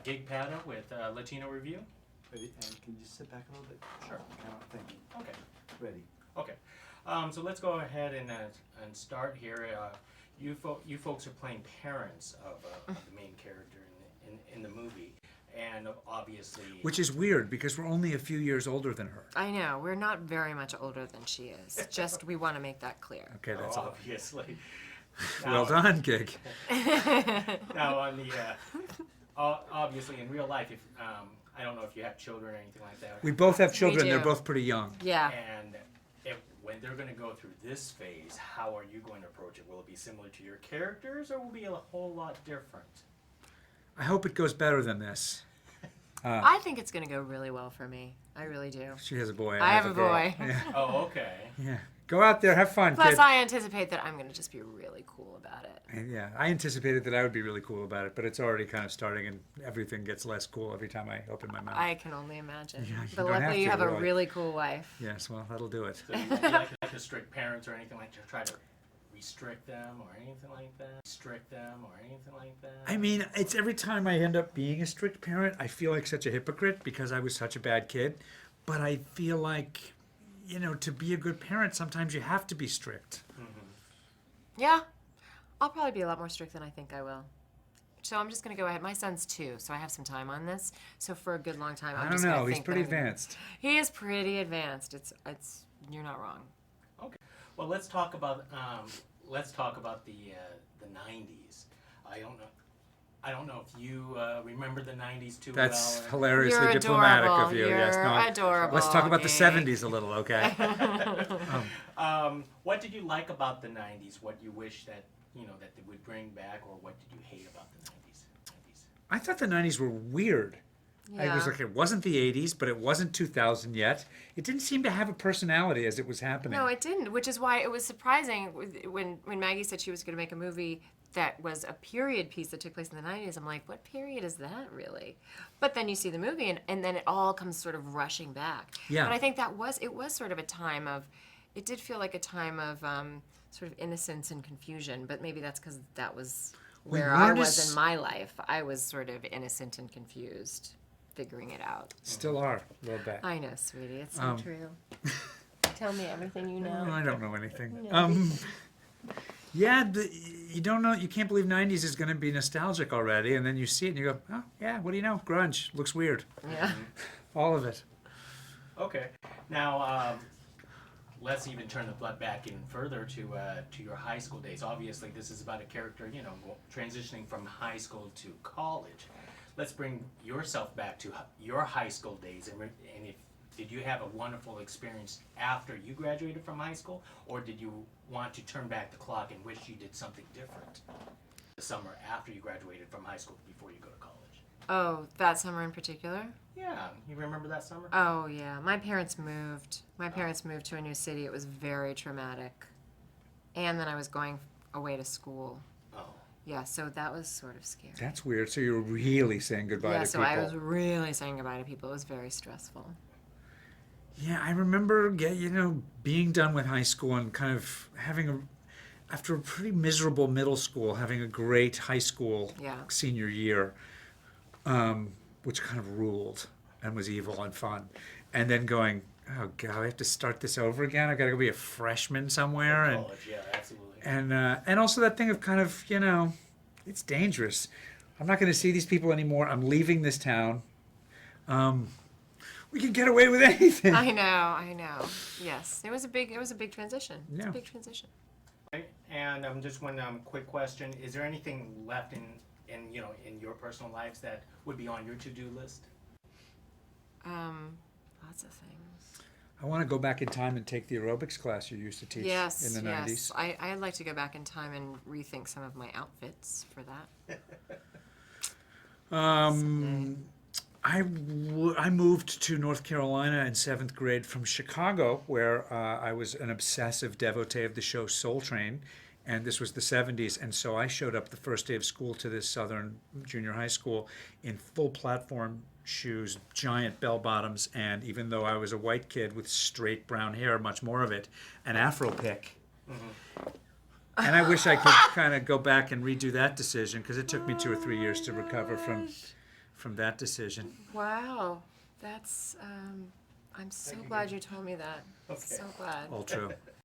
Gig Pata with Latino-Review. Ready? And can you just sit back a little bit? Sure. Thank you. Okay. Ready? Okay. So let's go ahead and start here. You folks are playing parents of the main character in the movie, and obviously. Which is weird because we're only a few years older than her. I know. We're not very much older than she is. Just we want to make that clear. Okay, that's all. Obviously. Well done, Gig. Now on the obviously in real life, if I don't know if you have children or anything like that. We both have children. do. They're both pretty young. Yeah. And when they're going to go through this phase, how are you going to approach it? Will it be similar to your characters, or will it be a whole lot different? I hope it goes better than this. I think it's going to go really well for me. I really do. She has a boy. I have a girl. boy. Yeah. Oh, okay. Yeah. Go out there, have fun, Plus, kid. I anticipate that I'm going to just be really cool about it. And yeah, I anticipated that I would be really cool about it, but it's already kind of starting, and everything gets less cool every time I open my mouth. I can only imagine. Yeah, you But don't have luckily, you to, have a really. really cool wife. Yes, well, that'll do it. So you like to strict parents or anything like to try to restrict them or anything like that? Restrict them or anything like that? I mean, it's every time I end up being a strict parent, I feel like such a hypocrite because I was such a bad kid. But I feel like, you know, to be a good parent, sometimes you have to be strict. Yeah. I'll probably be a lot more strict than I think I will. So I'm just going to go ahead. My son's 2, so I have some time on this. So for a good long time, I I'm don't just going know. to He's think pretty that I'm gonna- advanced. He is pretty advanced. It's you're not wrong. Okay. Well, let's talk about the 90s. I don't know if you remember the 90s too That's well. hilariously You're diplomatic adorable. of you. You're Yes, no. adorable. Let's talk about the Gig. 70s a little, okay? What did you like about the 90s? What you wish that that they would bring back, or what did you hate about the 90s? I thought the 90s were weird. I was Yeah. like, it wasn't the 80s, but it wasn't 2000 yet. It didn't seem to have a personality as it was happening. No, it didn't, which is why it was surprising when Maggie said she was going to make a movie that was a period piece that took place in the 90s. I'm like, what period is that really? But then you see the movie, and then it all comes sort of rushing back. Yeah. But I think it was sort of a time of, it did feel like a time of sort of innocence and confusion, but maybe that's because that was where I weren't was as- in my life. I was sort of innocent and confused, figuring it out. Still are, a little bit. I know, sweetie, it's so true. Tell me everything you know. I don't know anything. No. Yeah, you don't know. You can't believe 90s is going to be nostalgic already, and then you see it and you go, oh, yeah, what do you know? Grunge. Looks weird. Yeah. All of it. Okay. Now, let's even turn the blood back even further to your high school days. Obviously, this is about a character, transitioning from high school to college. Let's bring yourself back to your high school days, and did you have a wonderful experience after you graduated from high school, or did you want to turn back the clock and wish you did something different the summer after you graduated from high school before you go to college? Oh, that summer in particular? Yeah, you remember that summer? Oh, yeah. My parents moved. My parents moved to a new city. It was very traumatic. And then I was going away to school. Oh. Yeah, so that was sort of scary. That's weird. So you were really saying goodbye Yeah, to so people. I was really saying goodbye to people. It was very stressful. Yeah, I remember, being done with high school and kind of after a pretty miserable middle school, having a great high school Yeah. senior year, which kind of ruled and was evil and fun. And then going, oh, God, I have to start this over again? I've got to go be a freshman somewhere. And College, yeah, absolutely. and also that thing of kind of, it's dangerous. I'm not going to see these people anymore. I'm leaving this town. We can get away with anything. I know. Yes. It was a big transition. It's Yeah. a big transition. Okay, and just one quick question: is there anything left in your personal lives that would be on your to-do list? Lots of things. I want to go back in time and take the aerobics class you used to teach Yes, in the yes. 90s. I'd like to go back in time and rethink some of my outfits for that. I moved to North Carolina in 7th grade from Chicago, where I was an obsessive devotee of the show Soul Train, and this was the 70s, and so I showed up the first day of school to this Southern junior high school in full platform shoes, giant bell bottoms, and even though I was a white kid with straight brown hair, much more of it, an Afro pick. And I wish I could kind of go back and redo that decision, because it took me 2 or 3 years to recover from from that decision. Wow, that's. I'm so Thank you, glad Gregg. you told me that. Okay. So glad. All true.